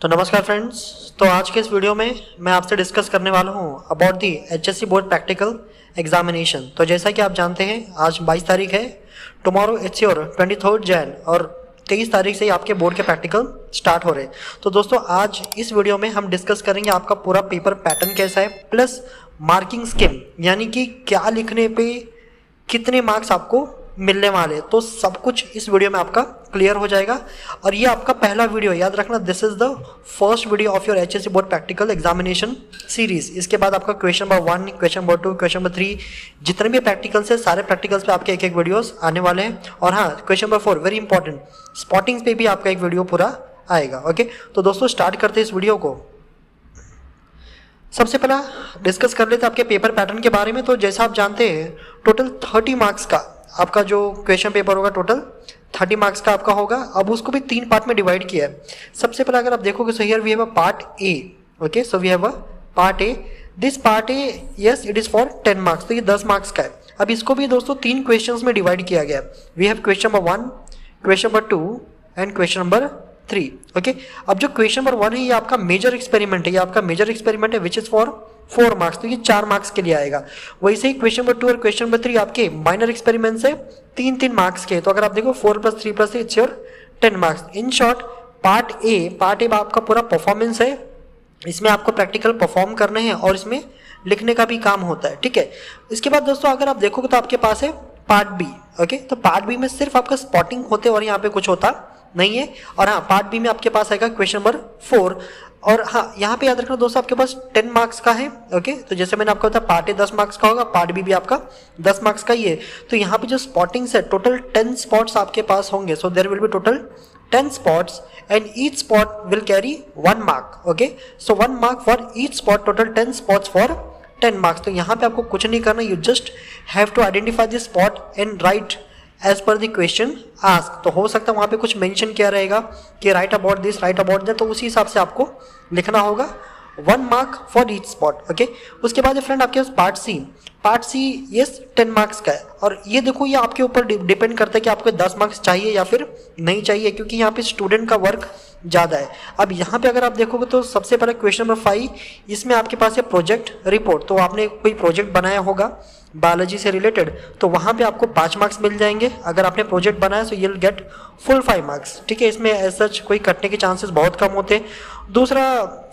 तो नमस्कार फ्रेंड्स। तो आज के इस वीडियो में मैं आपसे डिस्कस करने वाला हूं about the HSC board practical examination. तो जैसा कि आप जानते हैं आज 22 तारीख है, टुमारो इट्स योर 23 जैन और 23 तारीख से ही आपके बोर्ड के प्रैक्टिकल स्टार्ट हो रहे हैं। तो दोस्तों आज इस वीडियो में हम डिस्कस करेंगे आपका पूरा पेपर पैटर्न कैसा है, प्लस मार्किंग स्कीम यानी कि क्या लिखने पे कितने मार्क्स आपको मिलने वाले, तो सब कुछ इस वीडियो में आपका क्लियर हो जाएगा। और ये आपका पहला वीडियो, याद रखना this is the first video of your HSC board practical examination series. इसके बाद आपका question number 1, question number 2, question number 3 जितने भी प्रैक्टिकल्स है सारे प्रैक्टिकल्स पे आपके एक वीडियोस आने वाले हैं। और हाँ, क्वेश्चन नंबर 4 वेरी इंपॉर्टेंट, स्पॉटिंग्स पे भी आपका एक वीडियो पूरा आएगा। ओके, तो दोस्तों स्टार्ट करते हैं इस वीडियो को। सबसे पहला डिस्कस कर लेते हैं आपके पेपर पैटर्न के बारे में। तो जैसा आप जानते हैं टोटल 30 मार्क्स का आपका जो क्वेश्चन पेपर होगा, टोटल 30 मार्क्स का आपका होगा। अब उसको भी 3 पार्ट में डिवाइड किया है। सबसे पहले अगर आप देखोगे so here we have a part A. Okay, so we have a part A. This part A yes it is for 10 marks, तो ये 10 मार्क्स का है। अब इसको भी दोस्तों 3 क्वेश्चंस में डिवाइड किया गया है। We have question number 1, question number 2 and question number 3। Okay, अब जो क्वेश्चन नंबर 1 है ये आपका मेजर एक्सपेरिमेंट है, ये आपका मेजर एक्सपेरिमेंट है विच इज फॉर 4 मार्क्स, तो ये 4 मार्क्स के लिए आएगा। वैसे ही क्वेश्चन नंबर 2 और क्वेश्चन नंबर 3 आपके माइनर एक्सपेरिमेंट्स है, 3-3 मार्क्स के। तो अगर आप देखो 4 + 3 + 3 it's your 10 marks. In short part A आपका पूरा परफॉर्मेंस है, इसमें आपको प्रैक्टिकल परफॉर्म करने हैं और इसमें लिखने का भी काम होता है। ठीक है, इसके बाद दोस्तों अगर आप देखोगे तो आपके पास है पार्ट बी। ओके, तो पार्ट बी में सिर्फ आपका स्पॉटिंग होते और यहाँ पे कुछ होता नहीं है। और हाँ, पार्ट बी में आपके पास आएगा क्वेश्चन नंबर 4। और हाँ, यहाँ पे याद रखना दोस्तों आपके पास 10 मार्क्स का है। ओके, तो जैसे मैंने आपको बताया पार्ट ए 10 मार्क्स का होगा, पार्ट बी भी आपका 10 मार्क्स का ही है। तो यहाँ पे जो स्पॉटिंग्स है टोटल 10 स्पॉट्स आपके पास होंगे। So there will be total 10 spots and each spot will carry 1 mark. Okay, so 1 mark for each spot, total 10 spots for 10 marks. तो यहाँ पे आपको कुछ नहीं करना, you just have to identify this spot and write as per the question ask. तो हो सकता है वहाँ पे कुछ मेंशन किया रहेगा कि right about this, right about that, तो उसी हिसाब से आपको लिखना होगा। 1 mark for each spot. Okay, उसके बाद फ्रेंड आपके पास पार्ट सी यस 10 मार्क्स का है। और ये देखो ये आपके ऊपर डिपेंड करता है कि आपको 10 मार्क्स चाहिए या फिर नहीं चाहिए, क्योंकि यहाँ पे स्टूडेंट का वर्क ज़्यादा है। अब यहाँ पे अगर आप देखोगे तो सबसे पहले क्वेश्चन नंबर 5, इसमें आपके पास है प्रोजेक्ट रिपोर्ट। तो आपने कोई प्रोजेक्ट बनाया होगा बायोलॉजी से रिलेटेड, तो वहाँ पे आपको 5 मार्क्स मिल जाएंगे। अगर आपने प्रोजेक्ट बनाया तो you will get full 5 marks. ठीक है, इसमें एज सच कोई कटने के चांसेस बहुत कम होते हैं। दूसरा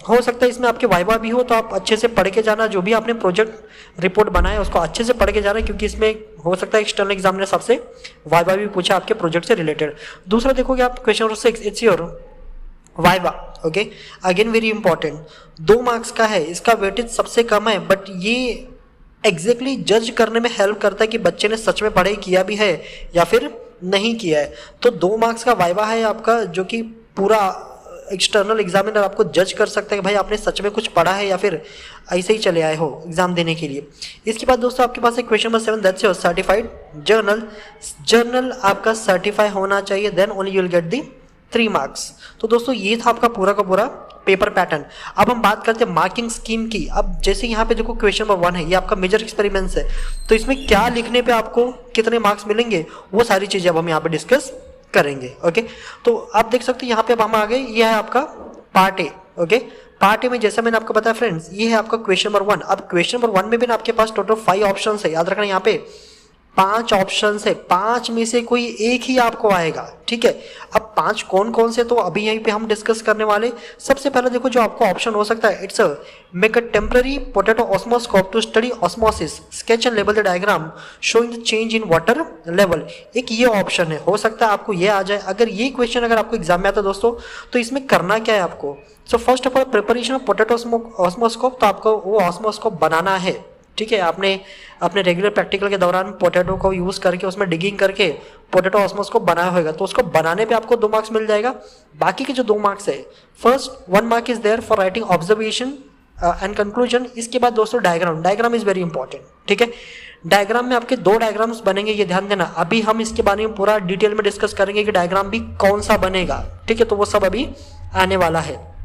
हो सकता है इसमें आपके वाइवा भी हो, तो आप अच्छे से पढ़ के जाना, जो भी आपने प्रोजेक्ट रिपोर्ट बनाया उसको अच्छे से पढ़ के जाना, क्योंकि इसमें हो सकता है एक्सटर्नल एग्जामिनर सबसे वाइवा भी पूछा आपके प्रोजेक्ट से रिलेटेड। दूसरा देखोगे आप question number 6 it's your viva. Okay, again very important, 2 marks का है, इसका वेटेज सबसे कम है, बट ये एग्जैक्टली जज करने में हेल्प करता है कि बच्चे ने सच में पढ़ाई किया भी है या फिर नहीं किया है। तो 2 मार्क्स का वाइवा है आपका, जो कि पूरा एक्सटर्नल एग्जामिनर आपको जज कर सकता है कि भाई आपने सच में कुछ पढ़ा है या फिर ऐसे ही चले आए हो एग्जाम देने के लिए। इसके बाद दोस्तों आपके पास एक question number 7 that's your certified journal आपका सर्टिफाई होना चाहिए, then only you will get the 3 marks. तो दोस्तों ये था आपका पूरा का पूरा पेपर पैटर्न। अब हम बात करते हैं मार्किंग स्कीम की। अब जैसे यहाँ पे देखो क्वेश्चन नंबर 1 है, ये आपका मेजर एक्सपेरिमेंट्स है, तो इसमें क्या लिखने पे आपको कितने मार्क्स मिलेंगे वो सारी चीजें अब हम यहाँ पे डिस्कस करेंगे। ओके, तो आप देख सकते हो यहाँ पे अब हम आ गए, ये है आपका part A. Okay, part A में जैसा मैंने आपको बताया फ्रेंड्स, ये है आपका क्वेश्चन नंबर 1। अब क्वेश्चन नंबर 1 में भी आपके पास टोटल 5 ऑप्शन है। याद रखना यहाँ पे 5 ऑप्शन है, 5 में से कोई एक ही आपको आएगा। ठीक है, अब 5 कौन कौन से, तो अभी यहीं पे हम डिस्कस करने वाले। सबसे पहले देखो जो आपको ऑप्शन हो सकता है, it's make a temporary potato osmoscope to study osmosis, sketch and label the diagram showing the change in water level. एक ये ऑप्शन है, हो सकता है आपको ये आ जाए। अगर ये क्वेश्चन अगर आपको एग्जाम में आता है दोस्तों, तो इसमें करना क्या है आपको, so first of all preparation of potato osmoscope, तो आपको वो ऑस्मोस्कोप बनाना है। ठीक है, आपने अपने रेगुलर प्रैक्टिकल के दौरान पोटैटो को यूज करके उसमें डिगिंग करके पोटैटो ऑस्मोस्कोप बनाया होगा, तो उसको बनाने पे आपको 2 मार्क्स मिल जाएगा। बाकी के जो 2 मार्क्स है, first 1 mark is there for writing observation and conclusion. इसके बाद दोस्तों डायग्राम इज वेरी इंपॉर्टेंट। ठीक है, डायग्राम में आपके 2 डायग्राम्स बनेंगे, ये ध्यान देना। अभी हम इसके बारे में पूरा डिटेल में डिस्कस करेंगे कि डायग्राम भी कौन सा बनेगा। ठीक है, तो वो सब अभी आने वाला है।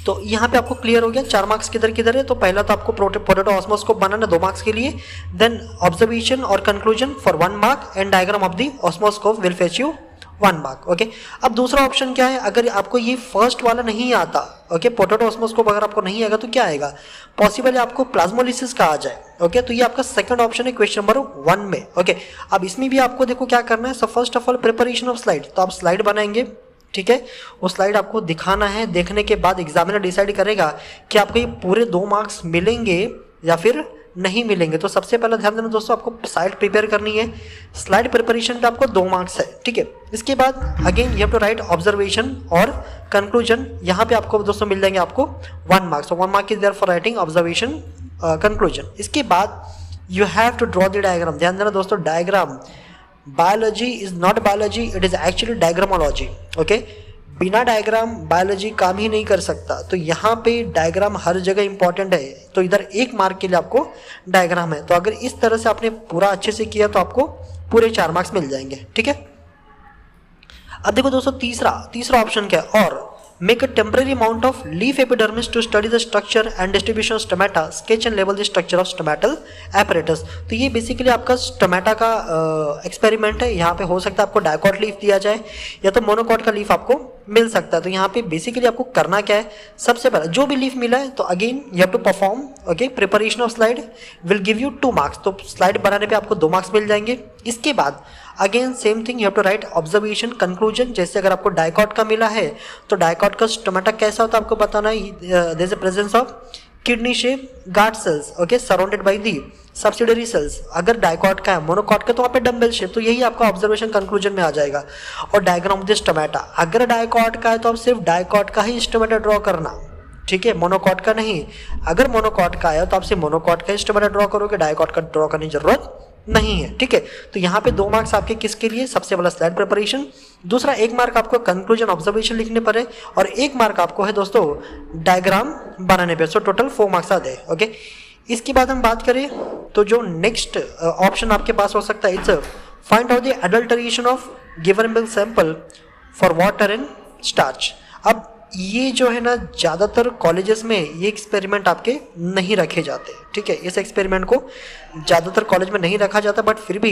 तो यहाँ पे आपको क्लियर हो गया 4 मार्क्स किधर है। तो पहला तो आपको पोटैटो ऑस्मोस्कोप बनाना 2 मार्क्स के लिए, देन ऑब्जर्वेशन और conclusion for 1 mark and diagram of the osmoscope will fetch you 1 mark. Okay, अब दूसरा ऑप्शन क्या है, अगर आपको ये फर्स्ट वाला नहीं आता, ओके, पोटैटो ऑस्मोस्कोप अगर आपको नहीं आएगा तो क्या आएगा, पॉसिबल है आपको प्लाज्मोलिसिस का आ जाए। ओके, तो ये आपका सेकंड ऑप्शन है क्वेश्चन नंबर 1 में। ओके, अब इसमें भी आपको देखो क्या करना है, सो first of all preparation of slide, तो आप स्लाइड बनाएंगे, ठीक है, वो स्लाइड आपको दिखाना है, देखने के बाद एग्जामिनर डिसाइड करेगा कि आपको ये पूरे 2 मार्क्स मिलेंगे या फिर नहीं मिलेंगे। तो सबसे पहले ध्यान देना दोस्तों, आपको स्लाइड प्रिपेयर करनी है, स्लाइड प्रिपरेशन पे आपको 2 मार्क्स है, ठीक है। इसके बाद again you have to write observation और कंक्लूजन, यहाँ पे आपको दोस्तों मिल जाएंगे आपको 1 marks, so 1 mark is there for writing observation conclusion. इसके बाद you have to draw the diagram, ध्यान देना दोस्तों, diagram, biology is not biology, it is actually diagramology. Okay, बिना डायग्राम बायोलॉजी काम ही नहीं कर सकता, तो यहाँ पे डायग्राम हर जगह इंपॉर्टेंट है। तो इधर 1 मार्क के लिए आपको डायग्राम है, तो अगर इस तरह से आपने पूरा अच्छे से किया तो आपको पूरे 4 मार्क्स मिल जाएंगे, ठीक है। अब देखो दोस्तों तीसरा ऑप्शन क्या है, और make a temporary amount of leaf epidermis to study the structure and distribution of stomata, sketch and label the structure of stomatal apparatus। तो ये बेसिकली आपका स्टोमेटा का एक्सपेरिमेंट है। यहाँ पे हो सकता है आपको डायकॉट लीफ दिया जाए या तो मोनोकॉट का लीफ आपको मिल सकता है। तो यहाँ पे बेसिकली आपको करना क्या है, सबसे पहले जो भी लीफ मिला है तो again you have to perform, okay, preparation of slide will give you 2 marks, तो स्लाइड बनाने पे आपको 2 मार्क्स मिल जाएंगे। इसके बाद again same thing, you have to write observation conclusion, जैसे अगर आपको डायकॉट का मिला है तो डायकॉट का स्टोमेटा कैसा होता है आपको बताना है, there is a presence of kidney shape guard cells, okay, surrounded by the subsidiary cells. अगर डायकॉट का है, मोनोकॉट का तो वहाँ पे डम्बल शेप, तो यही आपका ऑब्जर्वेशन कंक्लूजन में आ जाएगा। और डायग्राम ऑफ द स्टोमेटा, अगर डायकॉट का है तो आप सिर्फ डायकॉट का ही स्टोमेटा ड्रॉ करना, ठीक है, मोनोकॉट का नहीं। अगर मोनोकॉट का है तो आप सिर्फ मोनोकॉट का ही स्टोमेटा ड्रॉ करोगे, डायकॉट का ड्रॉ करने की जरूरत नहीं है, ठीक है। तो यहाँ पे 2 मार्क्स आपके किसके लिए, सबसे पहला स्लाइड प्रिपरेशन, दूसरा 1 मार्क आपको कंक्लूजन ऑब्जर्वेशन लिखने पर है, और 1 मार्क आपको है दोस्तों डायग्राम बनाने पे। सो टोटल 4 मार्क्स आते हैं, ओके। इसके बाद हम बात करें तो जो नेक्स्ट ऑप्शन आपके पास हो सकता है, it's find out the adulteration of given milk sample for water and starch. अब ये जो है ना, ज़्यादातर कॉलेजेस में ये एक्सपेरिमेंट आपके नहीं रखे जाते, ठीक है, इस एक्सपेरिमेंट को ज़्यादातर कॉलेज में नहीं रखा जाता, बट फिर भी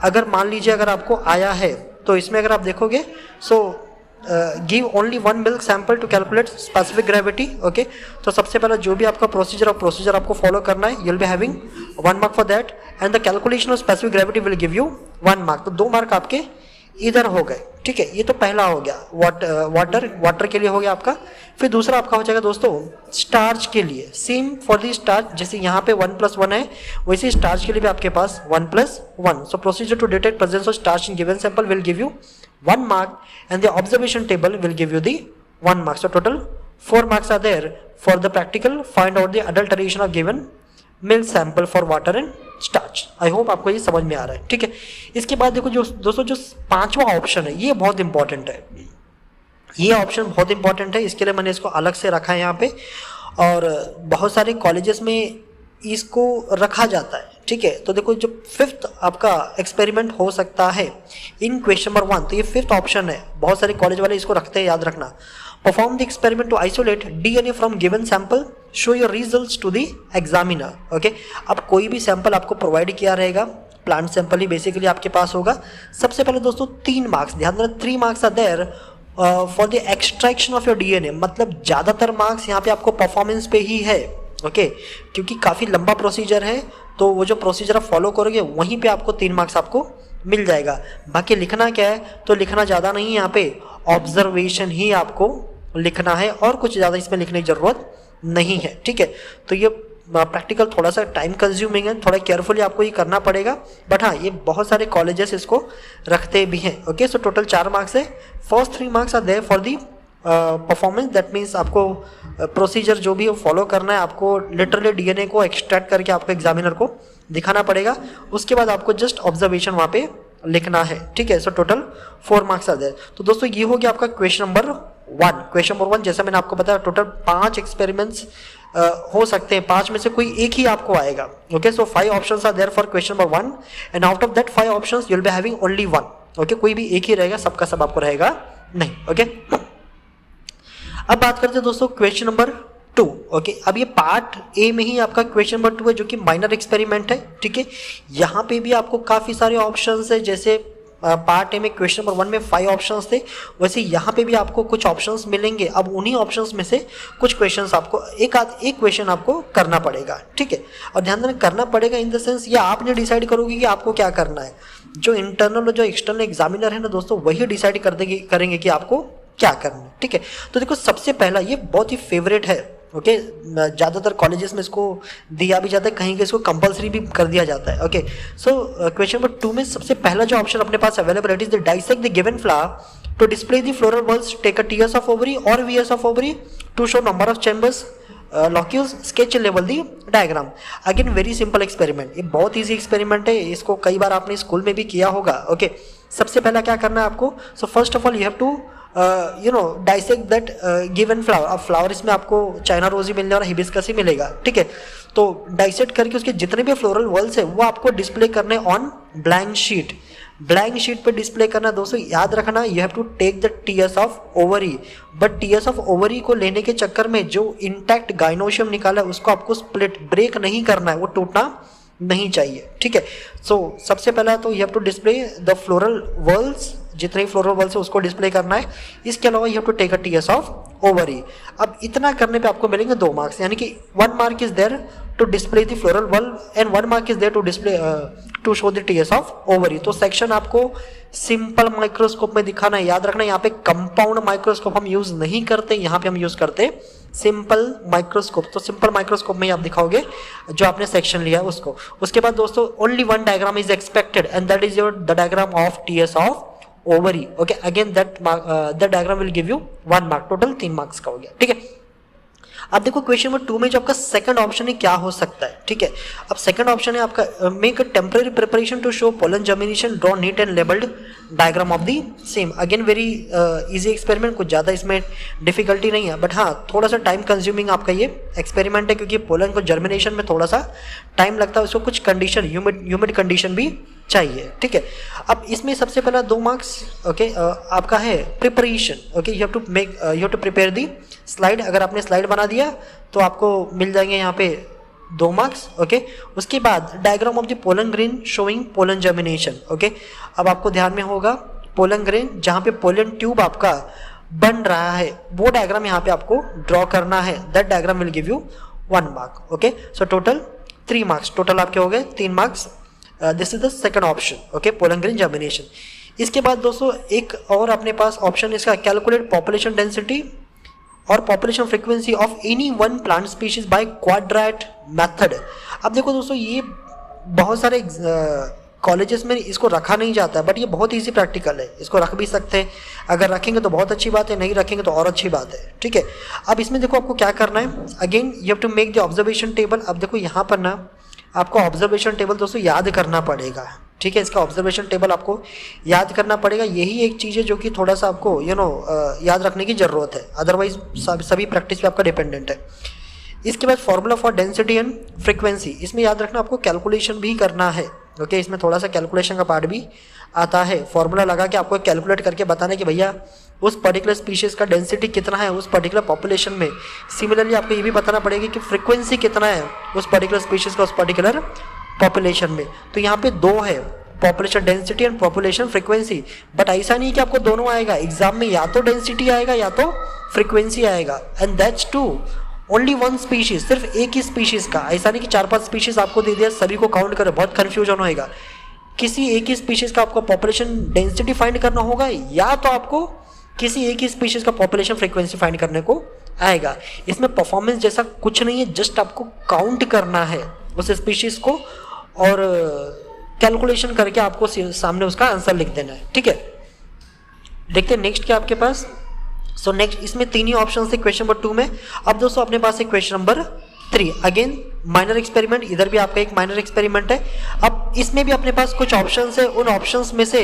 अगर मान लीजिए अगर आपको आया है तो इसमें अगर आप देखोगे, so give only 1 milk sample to calculate specific gravity, okay. तो सबसे पहला जो भी आपका प्रोसीजर आपको फॉलो करना है, you will be having 1 mark for that, and the calculation of specific gravity will give you 1 mark, तो 2 मार्क आपके इधर हो गए, ठीक है। ये तो पहला हो गया, वाटर के लिए हो गया आपका। फिर दूसरा आपका हो जाएगा दोस्तों स्टार्च के लिए, सेम फॉर दी स्टार्च, जैसे यहाँ पे 1+1 है, वैसे स्टार्च के लिए भी आपके पास 1+1। So procedure to detect presence of starch in given sample will give you 1 mark, and the observation table will give you the 1 mark. So total 4 marks are there for the practical, find out the adulteration of given milk sample for water and starch. I hope आपको ये समझ में आ रहा है, ठीक है। इसके बाद देखो जो दोस्तों जो 5वां ऑप्शन है, ये बहुत इंपॉर्टेंट है, ये ऑप्शन बहुत इंपॉर्टेंट है, इसके लिए मैंने इसको अलग से रखा है यहाँ पे, और बहुत सारे कॉलेजेस में इसको रखा जाता है, ठीक है। तो देखो जो 5th आपका एक्सपेरिमेंट हो सकता है इन क्वेश्चन नंबर 1, तो ये 5th ऑप्शन है, बहुत सारे कॉलेज वाले इसको रखते हैं, याद रखना। Perform the experiment to isolate DNA from given sample, show your results to the examiner, okay. अब कोई भी सैंपल आपको प्रोवाइड किया रहेगा, प्लांट सैंपल ही बेसिकली आपके पास होगा। सबसे पहले दोस्तों 3 मार्क्स, ध्यान देना 3 marks are there for the extraction of your DNA, मतलब ज़्यादातर मार्क्स यहाँ पे आपको परफॉर्मेंस पे ही है, ओके, क्योंकि काफ़ी लंबा प्रोसीजर है, तो वो जो प्रोसीजर आप फॉलो करोगे वहीं पे आपको 3 मार्क्स आपको मिल जाएगा। बाकी लिखना क्या है, तो लिखना ज़्यादा नहीं है, यहाँ पे ऑब्जर्वेशन ही आपको लिखना है, और कुछ ज़्यादा इसमें लिखने की ज़रूरत नहीं है, ठीक है। तो ये प्रैक्टिकल थोड़ा सा टाइम कंज्यूमिंग है, थोड़ा केयरफुली आपको ये करना पड़ेगा, बट हाँ ये बहुत सारे कॉलेजेस इसको रखते भी हैं, ओके। सो टोटल 4 मार्क्स है, first 3 marks are there for the performance, that means आपको प्रोसीजर जो भी फॉलो करना है, आपको लिटरली DNA को एक्सट्रैक्ट करके आपको एग्जामिनर को दिखाना पड़ेगा, उसके बाद आपको जस्ट ऑब्जर्वेशन वहाँ पे लिखना है, ठीक है। सो टोटल 4 मार्क्स आ जाए। तो दोस्तों ये हो गया आपका क्वेश्चन नंबर 1। क्वेश्चन नंबर 1 जैसा मैंने आपको बताया, टोटल 5 एक्सपेरिमेंट्स हो सकते हैं, 5 में से कोई एक ही आपको आएगा, okay. So 5 options are there for question number 1, and out of that 5 options you will be having only 1, okay. कोई भी एक ही रहेगा, सबका सब आपको रहेगा नहीं, ओके। अब बात करते हैं दोस्तों क्वेश्चन नंबर 2, ओके। अब ये पार्ट ए में ही आपका क्वेश्चन नंबर 2 है, जो कि माइनर एक्सपेरिमेंट है, ठीक है। यहाँ पे भी आपको काफ़ी सारे ऑप्शंस है, जैसे पार्ट ए में क्वेश्चन नंबर 1 में 5 ऑप्शंस थे, वैसे यहाँ पे भी आपको कुछ ऑप्शंस मिलेंगे। अब उन्हीं ऑप्शंस में से कुछ क्वेश्चंस आपको एक क्वेश्चन आपको करना पड़ेगा, ठीक है। और ध्यान देना करना पड़ेगा इन द सेंस ये आपने डिसाइड करोगे कि आपको क्या करना है। जो इंटरनल और जो एक्सटर्नल एग्जामिनर है ना दोस्तों, वही डिसाइड करेंगे कि आपको क्या करना है, ठीक है। तो देखो सबसे पहला ये बहुत ही फेवरेट है, ओके। ज़्यादातर कॉलेजेस में इसको दिया भी जाता है, कहीं के इसको कंपलसरी भी कर दिया जाता है, ओके। सो क्वेश्चन नंबर 2 में सबसे पहला जो ऑप्शन अपने पास अवेलेबल है, is the dissect the given flower to display the floral bulbs, take a TS of ovary और VS of ovary to show number of chambers, locules, sketch level the diagram. Again very simple experiment, ये बहुत easy experiment है, इसको कई बार आपने school में भी किया होगा, ओके। सबसे पहला क्या करना है आपको, so first of all you have to dissect that given flower. अब फ्लावर इसमें आपको चाइना रोज ही मिलने और हिबिस्कस ही मिलेगा, ठीक है। तो डाइसेक्ट करके उसके जितने भी फ्लोरल वर्ल्स है वो आपको डिस्प्ले करने on blank sheet. Blank sheet पे डिस्प्ले करना दोस्तों, याद रखना you have to take the TS of ovary, but TS of ovary को लेने के चक्कर में जो इंटैक्ट गाइनोशियम निकाला है उसको आपको ब्रेक नहीं करना है, वो टूटना नहीं चाहिए, ठीक है। सो सबसे पहला तो you have to display the floral whorls, जितने फ्लोरल वर्ल्स है उसको डिस्प्ले करना है। इसके अलावा you have to take a TS of ovary. अब इतना करने पे आपको मिलेंगे 2 मार्क्स, यानी कि 1 mark is there to display the floral whorl and 1 mark is there to display to show the TS of ovary. तो सेक्शन आपको सिंपल माइक्रोस्कोप में दिखाना है। याद रखना यहाँ पे कंपाउंड माइक्रोस्कोप हम यूज नहीं करते, यहाँ पे हम यूज करते सिंपल माइक्रोस्कोप। तो सिंपल माइक्रोस्कोप में आप दिखाओगे जो आपने सेक्शन लिया उसको। उसके बाद दोस्तों only 1 diagram is expected and that is your the diagram of TS of ovary, okay. Again that diagram will give you 1 mark, total 3 marks का हो गया, ठीक है। अब देखो क्वेश्चन नंबर 2 में जो आपका सेकंड ऑप्शन है क्या हो सकता है, ठीक है। अब सेकंड ऑप्शन है आपका make a temporary preparation to show pollen germination, draw neat and labelled diagram of the same. Again very easy experiment, कुछ ज़्यादा इसमें डिफिकल्टी नहीं है, बट हाँ थोड़ा सा टाइम कंज्यूमिंग आपका ये एक्सपेरिमेंट है, क्योंकि पोलन को जर्मिनेशन में थोड़ा सा टाइम लगता है, उसको कुछ कंडीशन ह्यूमिड कंडीशन भी चाहिए, ठीक है। अब इसमें सबसे पहला 2 मार्क्स, ओके, आपका है preparation, okay. You have to prepare the slide. अगर आपने स्लाइड बना दिया तो आपको मिल जाएंगे यहाँ पे 2 मार्क्स, ओके। उसके बाद diagram of the pollen grain showing pollen germination, okay. अब आपको ध्यान में होगा पोलन ग्रेन जहाँ पे पोलन ट्यूब आपका बन रहा है वो डायग्राम यहाँ पे आपको ड्रॉ करना है। That diagram will give you 1 mark, okay. So total 3 marks, total आपके हो गए 3 marks. This is the second option, okay, pollen grain germination. इसके बाद दोस्तों एक और अपने पास ऑप्शन इसका, कैलकुलेट पॉपुलेशन डेंसिटी और population frequency of any one plant species by quadrat method. अब देखो दोस्तों ये बहुत सारे कॉलेजेस में इसको रखा नहीं जाता है, बट ये बहुत इजी प्रैक्टिकल है, इसको रख भी सकते हैं। अगर रखेंगे तो बहुत अच्छी बात है, नहीं रखेंगे तो और अच्छी बात है, ठीक है। अब इसमें देखो आपको क्या करना है, again you have to make the observation table. अब देखो यहाँ पर ना आपको ऑब्जर्वेशन टेबल दोस्तों याद करना पड़ेगा, ठीक है। इसका ऑब्जर्वेशन टेबल आपको याद करना पड़ेगा। यही एक चीज़ है जो कि थोड़ा सा आपको याद रखने की ज़रूरत है, अदरवाइज सभी प्रैक्टिस पे आपका डिपेंडेंट है। इसके बाद formula for density and frequency, इसमें याद रखना आपको कैलकुलेशन भी करना है, ओके। इसमें थोड़ा सा कैलकुलेशन का पार्ट भी आता है। फॉर्मूला लगा के आपको कैलकुलेट करके बताना है कि भैया उस पर्टिकुलर स्पीशीज़ का डेंसिटी कितना है उस पर्टिकुलर पॉपुलेशन में। सिमिलरली आपको ये भी बताना पड़ेगा कि फ्रीक्वेंसी कितना है उस पर्टिकुलर स्पीशीज़ का उस पर्टिकुलर पॉपुलेशन में। तो यहाँ पे 2 है, population density and population frequency. But ऐसा नहीं कि आपको दोनों आएगा एग्जाम में, या तो डेंसिटी आएगा या तो फ्रीक्वेंसी आएगा, and that's to only 1 species, सिर्फ एक ही स्पीशीज का। ऐसा नहीं कि 4-5 स्पीशीज आपको दे दिया सभी को काउंट करो, बहुत कन्फ्यूजन होएगा। किसी एक ही स्पीशीज का आपको पॉपुलेशन डेंसिटी फाइंड करना होगा, या तो आपको किसी एक ही स्पीशीज का पॉपुलेशन फ्रीक्वेंसी फाइंड करने को आएगा। इसमें परफॉर्मेंस जैसा कुछ नहीं है, जस्ट आपको काउंट करना है उस स्पीशीज को और कैलकुलेशन करके आपको सामने उसका आंसर लिख देना है, ठीक है। देखते हैं नेक्स्ट क्या आपके पास। सो नेक्स्ट इसमें 3 ही ऑप्शन थे क्वेश्चन नंबर 2 में। अब दोस्तों अपने पास है question number 3, again minor experiment. इधर भी आपका एक माइनर एक्सपेरिमेंट है। अब इसमें भी अपने पास कुछ ऑप्शंस है, उन ऑप्शंस में से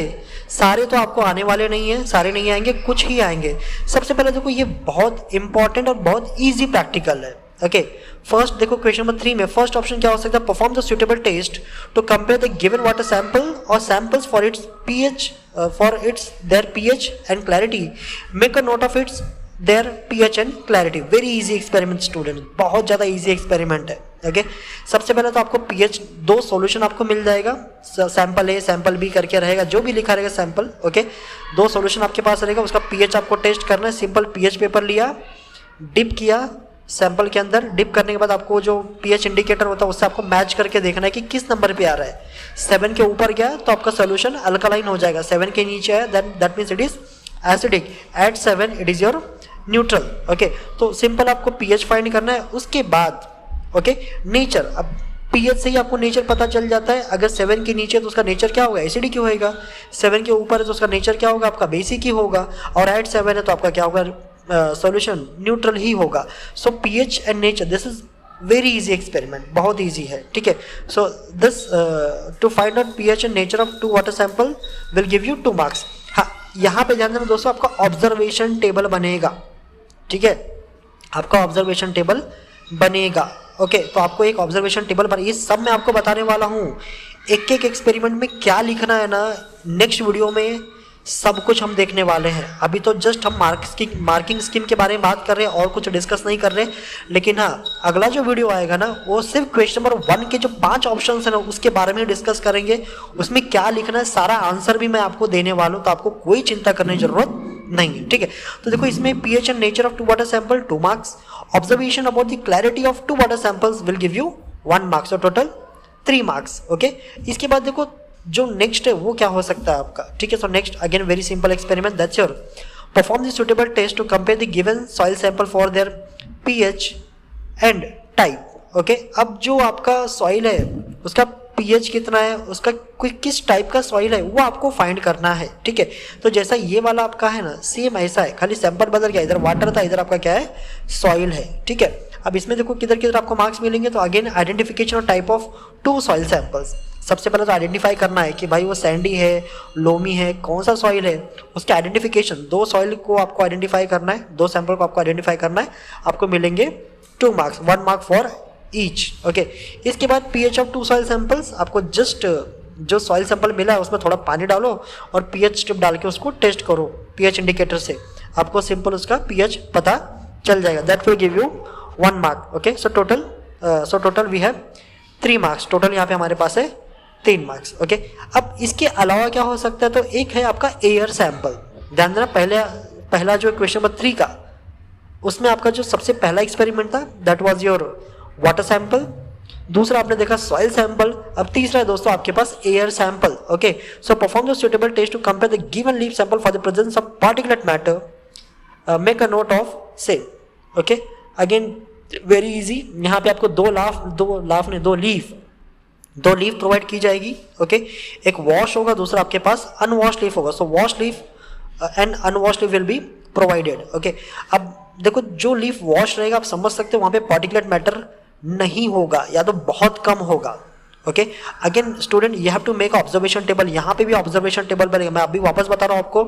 सारे तो आपको आने वाले नहीं है, सारे नहीं आएंगे, कुछ ही आएंगे। सबसे पहले देखो ये बहुत इंपॉर्टेंट और बहुत ईजी प्रैक्टिकल है, ओके। फर्स्ट देखो क्वेश्चन नंबर 3 में फर्स्ट ऑप्शन क्या हो सकता है, perform the suitable test to compare the given water sample और samples for its pH their pH and clarity, make a note of its their pH and clarity. Very easy experiment student, बहुत ज़्यादा easy experiment है। Okay सबसे पहले तो आपको pH 2 solution आपको मिल जाएगा, सैंपल ए सैंपल बी करके रहेगा, जो भी लिखा रहेगा सैंपल। ओके 2 सॉल्यूशन आपके पास रहेगा, उसका पीएच आपको टेस्ट करना है। सिंपल पीएच पेपर लिया, डिप किया सैंपल के अंदर, डिप करने के बाद आपको जो पीएच इंडिकेटर होता है उससे आपको मैच करके देखना है कि किस नंबर पे आ रहा है। 7 के ऊपर गया तो आपका सोल्यूशन अल्कलाइन हो जाएगा, 7 के नीचे है that means it is acidic, at 7 it is your neutral. Okay तो सिंपल आपको पीएच फाइंड करना है। उसके बाद ओके नेचर, अब पीएच से ही आपको नेचर पता चल जाता है। अगर 7 के नीचे तो उसका नेचर क्या होगा, एसिडिक ही होगा। 7 के ऊपर है तो उसका नेचर क्या होगा, आपका बेसिक ही होगा। और एट 7 है तो आपका क्या होगा, सॉल्यूशन न्यूट्रल ही होगा। So pH and nature, this is very easy experiment, बहुत इजी है, ठीक है। So this to find out pH and nature of 2 water sample will give you 2 marks. हाँ यहाँ पे ध्यान देना दोस्तों, आपका ऑब्जर्वेशन टेबल बनेगा, ठीक है, आपका ऑब्जर्वेशन टेबल बनेगा। ओके तो आपको एक ऑब्जर्वेशन टेबल बना, ये सब मैं आपको बताने वाला हूँ। एक एक एक्सपेरिमेंट में क्या लिखना है ना, नेक्स्ट वीडियो में सब कुछ हम देखने वाले हैं। अभी तो जस्ट हम मार्किंग स्कीम के बारे में बात कर रहे हैं और कुछ डिस्कस नहीं कर रहे। लेकिन हाँ अगला जो वीडियो आएगा ना वो सिर्फ क्वेश्चन नंबर 1 के जो 5 ऑप्शन है ना उसके बारे में डिस्कस करेंगे। उसमें क्या लिखना है सारा आंसर भी मैं आपको देने वाला हूँ, तो आपको कोई चिंता करने की जरूरत नहीं है, ठीक है। तो देखो इसमें pH and nature of 2 water sample 2 marks, observation about the clarity of 2 water samples will give you 1 marks, और टोटल 3 मार्क्स। ओके इसके बाद देखो जो नेक्स्ट है वो क्या हो सकता है आपका, ठीक है। So next again very simple experiment, that's your perform the suitable test to compare the given soil sample for their pH and type. Okay अब जो आपका सॉइल है उसका पीएच कितना है, उसका कोई किस टाइप का सॉइल है वो आपको फाइंड करना है, ठीक है। तो जैसा ये वाला आपका है ना सेम ऐसा है, खाली सैंपल बदल गया, इधर वाटर था इधर आपका क्या है सॉइल है, ठीक है। अब इसमें देखो किधर किधर आपको मार्क्स मिलेंगे। तो again identification of type of 2 soil samples, सबसे पहले तो आइडेंटिफाई करना है कि भाई वो सैंडी है लोमी है कौन सा सॉइल है, उसके आइडेंटिफिकेशन 2 सॉइल को आपको आइडेंटिफाई करना है, 2 सैंपल को आपको आइडेंटिफाई करना है, आपको मिलेंगे 2 marks, 1 mark for each. Okay इसके बाद पीएच ऑफ 2 सॉइल सैंपल्स, आपको जस्ट जो सॉइल सैंपल मिला है उसमें थोड़ा पानी डालो और पीएच स्ट्रिप डाल के उसको टेस्ट करो पीएच इंडिकेटर से, आपको सिंपल उसका पीएच पता चल जाएगा, that will give you 1 mark. Okay so total we have 3 marks, total यहाँ पे हमारे पास है 3 मार्क्स। ओके अब इसके अलावा क्या हो सकता है, तो एक है आपका एयर सैंपल। ध्यान देना पहला जो क्वेश्चन नंबर 3 का उसमें आपका जो सबसे पहला एक्सपेरिमेंट था that was your water sample, दूसरा आपने देखा सॉइल सैंपल, अब तीसरा है दोस्तों आपके पास air sample. Okay so perform the suitable test to compare the given leaf sample for the presence of particulate matter, make a note of same. Okay again very easy, यहाँ पे आपको दो लीफ प्रोवाइड की जाएगी। Okay एक wash होगा, दूसरा आपके पास अनवॉश लीफ होगा। So wash leaf and unwash leaf will be provided. Okay अब देखो जो लीफ वॉश रहेगा आप समझ सकते हो वहां पे पार्टिकुलेट मैटर नहीं होगा या तो बहुत कम होगा। Okay again student you have to make observation table, यहाँ पे भी ऑब्जर्वेशन टेबल बनेगा। मैं अभी वापस बता रहा हूँ आपको,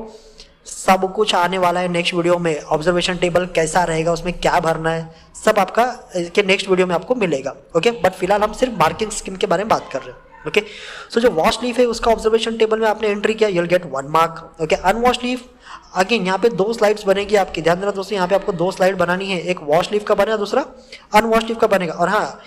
सब कुछ आने वाला है नेक्स्ट वीडियो में। ऑब्जर्वेशन टेबल कैसा रहेगा, उसमें क्या भरना है, सब आपका के नेक्स्ट वीडियो में आपको मिलेगा। ओके बट फिलहाल हम सिर्फ मार्किंग स्कीम के बारे में बात कर रहे हैं। ओके सो जो वॉश लीफ है उसका ऑब्जर्वेशन टेबल में आपने एंट्री किया, you will get 1 mark. Okay unwash leaf again यहाँ पे 2 स्लाइड्स बनेगी आपकी, ध्यान देना दोस्तों, यहाँ पे आपको 2 स्लाइड बनानी है, एक वॉश लीफ का बनेगा दूसरा अनवॉश लीफ का बनेगा। और हाँ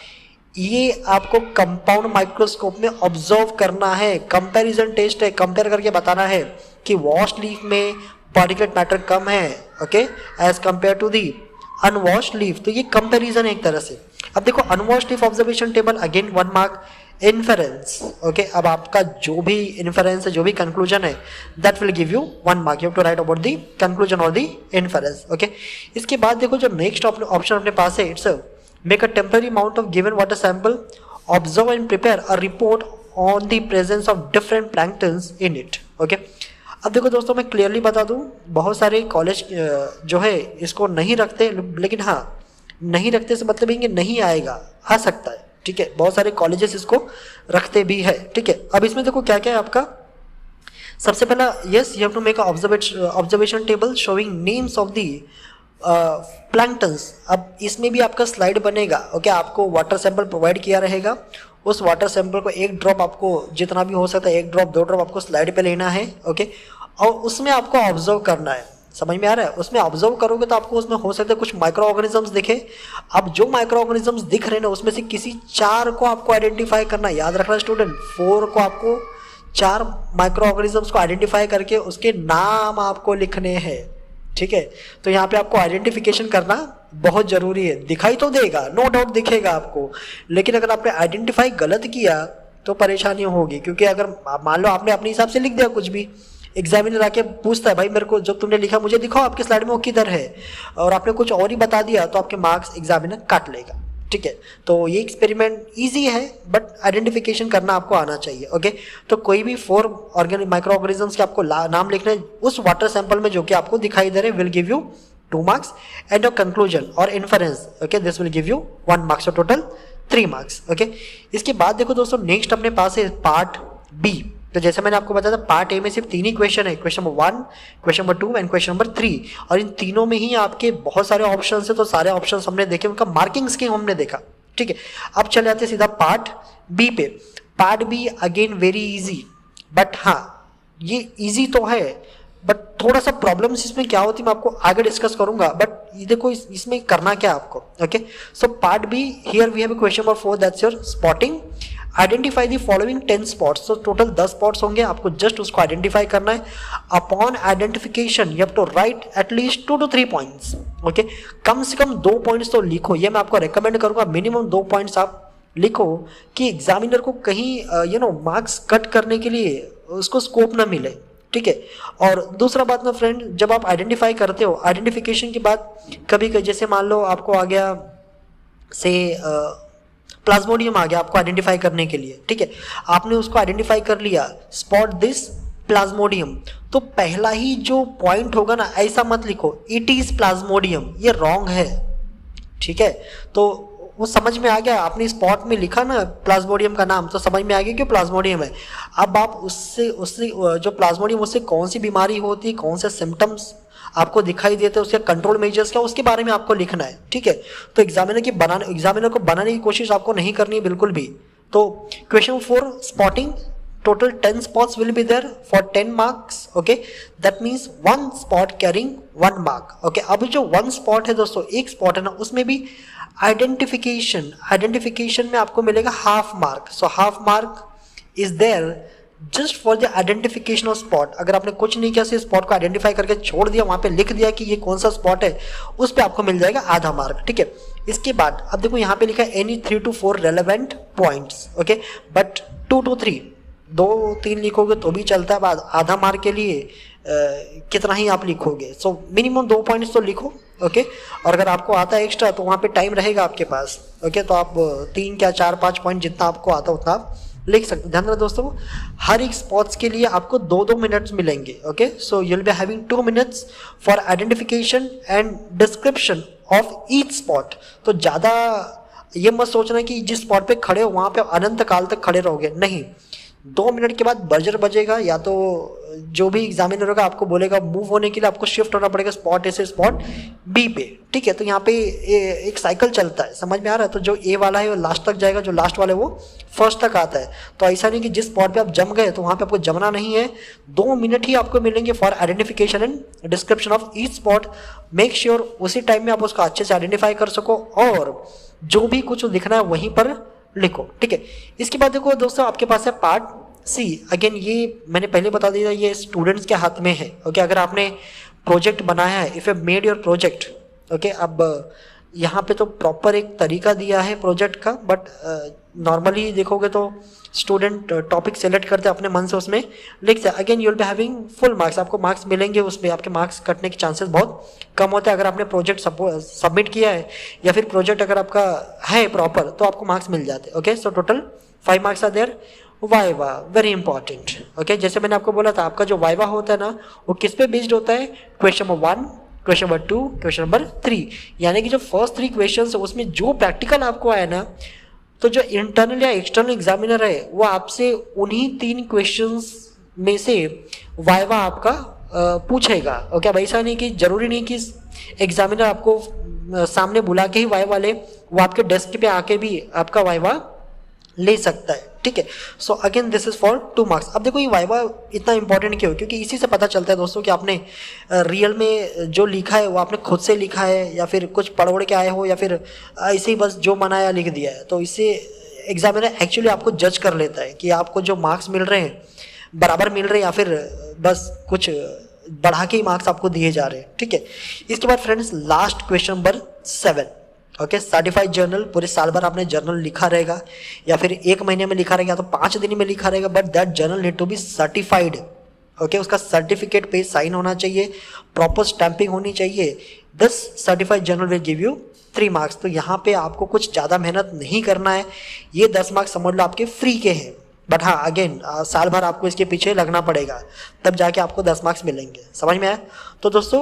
ये आपको कंपाउंड माइक्रोस्कोप में ऑब्जर्व करना है, कंपैरिजन टेस्ट है, कंपेयर करके बताना है कि वॉश लीफ में पार्टिकुलेट मैटर कम है okay as compare to the unwash leaf. तो ये कंपैरिजन है एक तरह से। अब देखो unwash leaf observation table again 1 mark. Inference okay अब आपका जो भी इन्फेरेंस है जो भी कंक्लूजन है that will give you 1 mark, you have to write about the conclusion और दी इन्फेरेंस। ओके इसके बाद देखो जो नेक्स्ट ऑप्शन अपने पास है, it's make a temporary amount of given water sample, observe and prepare a report on the presence of different planktons in it. Okay अब देखो दोस्तों मैं क्लियरली बता दूं, बहुत सारे कॉलेज जो है इसको नहीं रखते, लेकिन हाँ नहीं रखते से मतलब ये नहीं आएगा, आ सकता है, ठीक है। बहुत सारे कॉलेजेस इसको रखते भी है, ठीक है। अब इसमें देखो क्या क्या है आपका, सबसे पहला yes you have to make observation table showing names of the planktons. अब इसमें भी आपका स्लाइड बनेगा। ओके आपको वाटर सैंपल प्रोवाइड किया रहेगा, उस वाटर सैंपल को 1 ड्रॉप आपको जितना भी हो सकता है 1 ड्रॉप 2 ड्रॉप आपको स्लाइड पे लेना है। ओके और उसमें आपको ऑब्जर्व करना है, समझ में आ रहा है? उसमें ऑब्जर्व करोगे तो आपको उसमें हो सकता है कुछ माइक्रो ऑर्गेनिजम्स दिखे। अब जो माइक्रो ऑर्गेनिजम्स दिख रहे हैं ना उसमें से किसी 4 को आपको आइडेंटिफाई करना, याद रखना स्टूडेंट, 4 को आपको 4 माइक्रो ऑर्गेनिजम्स को आइडेंटिफाई करके उसके नाम आपको लिखने हैं, ठीक है? तो यहाँ पे आपको आइडेंटिफिकेशन करना बहुत जरूरी है। दिखाई तो देगा, नो डाउट दिखेगा आपको, लेकिन अगर आपने आइडेंटिफाई गलत किया तो परेशानी होगी, क्योंकि अगर मान लो आपने अपने हिसाब से लिख दिया कुछ भी, एग्जामिनर आके पूछता है भाई मेरे को जो तुमने लिखा मुझे दिखाओ आपके स्लाइड में वो किधर है, और आपने कुछ और ही बता दिया तो आपके मार्क्स एग्जामिनर काट लेगा, ठीक है? तो ये एक्सपेरिमेंट इजी है बट आइडेंटिफिकेशन करना आपको आना चाहिए, ओके? तो कोई भी 4 माइक्रो ऑर्गेनिजम्स के आपको नाम लिखना है उस वाटर सैंपल में जो कि आपको दिखाई दे रहे, will give you 2 marks, and your conclusion और inference, okay, this will give you 1 marks, total 3 marks, okay? इसके बाद देखो दोस्तों नेक्स्ट अपने पास है पार्ट बी। तो जैसे मैंने आपको बताया था पार्ट ए में सिर्फ 3 ही क्वेश्चन है, question number 1, question number 2 and question number 3, और इन तीनों में ही आपके बहुत सारे ऑप्शन है। तो सारे ऑप्शन हमने देखे, उनका मार्किंग स्कीम हमने देखा, ठीक है? अब चले जाते सीधा पार्ट बी पे। Part B again very easy, but हाँ ये इजी तो है बट थोड़ा सा प्रॉब्लम्स इसमें क्या होती है मैं आपको आगे डिस्कस करूंगा, बट ये देखो इसमें करना क्या आपको, okay? So part B, here we have a question number 4, that's your spotting. Identify the following 10 spots. तो टोटल 10 स्पॉट्स होंगे, आपको जस्ट उसको आइडेंटिफाई करना है। Upon identification you have to write at least 2 to 3 points, okay? कम से कम 2 पॉइंट्स तो लिखो, ये मैं आपको रेकमेंड करूंगा, मिनिमम 2 पॉइंट्स आप लिखो कि एग्जामिनर को कहीं मार्क्स कट करने के लिए उसको स्कोप ना मिले, ठीक है? और दूसरा बात ना फ्रेंड, जब आप आइडेंटिफाई करते हो, आइडेंटिफिकेशन के बाद कभी जैसे मान लो आपको आ गया से प्लाज्मोडियम आ गया आपको आइडेंटिफाई करने के लिए, ठीक है? आपने उसको आइडेंटिफाई कर लिया, स्पॉट दिस प्लाज्मोडियम, तो पहला ही जो पॉइंट होगा ना ऐसा मत लिखो इट इज प्लाज्मोडियम, ये रॉन्ग है, ठीक है? तो वो समझ में आ गया, आपने स्पॉट में लिखा ना प्लाज्मोडियम का नाम तो समझ में आ गया कि प्लाज्मोडियम है। अब आप उससे जो प्लाज्मोडियम उससे कौन सी बीमारी होती है, कौन से सिम्टम्स आपको दिखाई देते हैं, उसके कंट्रोल मेजर्स क्या, उसके बारे में आपको लिखना है, ठीक है? तो एग्जामिनर को बनाने की कोशिश आपको नहीं करनी है बिल्कुल भी। तो question 4 spotting, total 10 spots will be there for 10 marks, okay? That means 1 spot carrying 1 mark, okay? अब जो 1 spot है दोस्तों, एक spot है ना, उसमें भी आइडेंटिफिकेशन में आपको मिलेगा half mark. So half mark is there just for the identification of spot. अगर आपने कुछ नहीं किया, स्पॉट को आइडेंटिफाई करके छोड़ दिया, वहां पे लिख दिया कि ये कौन सा स्पॉट है, उस पे आपको मिल जाएगा आधा मार्क, ठीक है? इसके बाद अब देखो यहाँ पे लिखा है any 3 to 4 relevant points, okay? But 2 to 3, 2-3 लिखोगे तो भी चलता है, बाद आधा मार्क के लिए कितना ही आप लिखोगे। सो मिनिमम 2 पॉइंट्स तो लिखो, ओके? और अगर आपको आता है एक्स्ट्रा तो वहाँ पे टाइम रहेगा आपके पास, ओके? तो आप 3 क्या 4-5 पॉइंट जितना आपको आता है उतना आप लिख सकते हैं। ध्यान रखना दोस्तों, हर एक स्पॉट्स के लिए आपको 2-2 मिनट्स मिलेंगे, okay? So you will be having 2 minutes for identification and description of each spot. तो ज़्यादा ये मत सोचना कि जिस स्पॉट पे खड़े हो वहाँ पे अनंत काल तक खड़े रहोगे, नहीं। 2 मिनट के बाद बजर बजेगा, या तो जो भी एग्जामिनर होगा आपको बोलेगा मूव होने के लिए, आपको शिफ्ट होना पड़ेगा स्पॉट ए से स्पॉट बी पे, ठीक है? तो यहाँ पे एक साइकिल चलता है, समझ में आ रहा है? तो जो ए वाला है वो लास्ट तक जाएगा, जो लास्ट वाला है वो फर्स्ट तक आता है। तो ऐसा नहीं कि जिस स्पॉट पे आप जम गए तो वहाँ पे आपको जमना नहीं है। 2 मिनट ही आपको मिलेंगे for identification and description of each spot. Make sure उसी टाइम में आप उसको अच्छे से आइडेंटिफाई कर सको, और जो भी कुछ लिखना है वहीं पर लिखो, ठीक है? इसके बाद देखो दोस्तों आपके पास है पार्ट सी। अगेन ये मैंने पहले बता दिया, ये स्टूडेंट्स के हाथ में है, ओके? अगर आपने प्रोजेक्ट बनाया है, if you made your project, okay? अब यहाँ पे तो प्रॉपर एक तरीका दिया है प्रोजेक्ट का, बट नॉर्मली देखोगे तो स्टूडेंट टॉपिक सेलेक्ट करते अपने मन से उसमें लिखते हैं। Again you will be having full marks, आपको मार्क्स मिलेंगे, उसमें आपके मार्क्स कटने के चांसेस बहुत कम होते हैं। अगर आपने प्रोजेक्ट सबमिट किया है या फिर प्रोजेक्ट अगर आपका है प्रॉपर तो आपको मार्क्स मिल जाते हैं, okay? So total 5 marks are there. Viva very important, okay? जैसे मैंने आपको बोला था, आपका जो वाइवा होता है ना वो किस पे बेस्ड होता है? Question number 1, question number 2, question number 3, यानी कि जो फर्स्ट 3 क्वेश्चन है उसमें जो प्रैक्टिकल आपको आया ना, तो जो इंटरनल या एक्सटर्नल एग्जामिनर है वो आपसे उन्हीं 3 क्वेश्चंस में से वाइवा आपका पूछेगा, ओके? अब ऐसा नहीं कि जरूरी नहीं कि एग्जामिनर आपको सामने बुला के ही वाइवा ले, वो आपके डेस्क पे आके भी आपका वाइवा ले सकता है, ठीक है। So again this is for 2 marks. अब देखो ये वाइवा इतना इंपॉर्टेंट क्यों, क्योंकि इसी से पता चलता है दोस्तों कि आपने रियल में जो लिखा है वो आपने खुद से लिखा है या फिर कुछ पढ़ उड़ के आए हो या फिर ऐसे ही बस जो मनाया लिख दिया है। तो इससे एग्जामिनर एक्चुअली आपको जज कर लेता है कि आपको जो मार्क्स मिल रहे हैं बराबर मिल रहे हैं या फिर बस कुछ बढ़ा के ही मार्क्स आपको दिए जा रहे हैं, ठीक है। इसके बाद friends last question number 7, okay. Certified journal, पूरे साल भर आपने जर्नल लिखा रहेगा या फिर 1 महीने में लिखा रहेगा या तो 5 दिन में लिखा रहेगा, but that journal need to be certified, okay. उसका सर्टिफिकेट पे साइन होना चाहिए, प्रॉपर स्टैंपिंग होनी चाहिए। This certified journal will give you 3 marks. तो यहाँ पे आपको कुछ ज़्यादा मेहनत नहीं करना है, ये 10 मार्क्स समझ लो आपके फ्री के हैं। बट हाँ अगेन साल भर आपको इसके पीछे लगना पड़ेगा, तब जाके आपको 10 मार्क्स मिलेंगे। समझ में आया? तो दोस्तों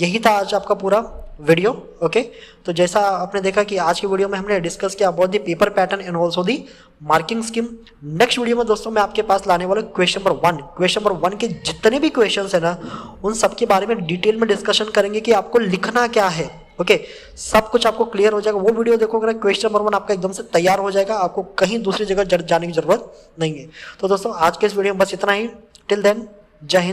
यही था आज आपका पूरा वीडियो, ओके। तो जैसा आपने देखा कि आज की वीडियो में हमने डिस्कस किया about the paper pattern and also the marking scheme. Next video में दोस्तों मैं आपके पास लाने वाला क्वेश्चन नंबर 1। क्वेश्चन नंबर 1 के जितने भी क्वेश्चन है ना उन सब के बारे में डिटेल में डिस्कशन करेंगे कि आपको लिखना क्या है, ओके। सब कुछ आपको क्लियर हो जाएगा। वो वीडियो देखोगे क्वेश्चन नंबर 1 आपका एकदम से तैयार हो जाएगा, आपको कहीं दूसरी जगह जाने की जरूरत नहीं है। तो दोस्तों आज के इस वीडियो में बस इतना ही। टिल देन जय हिंद,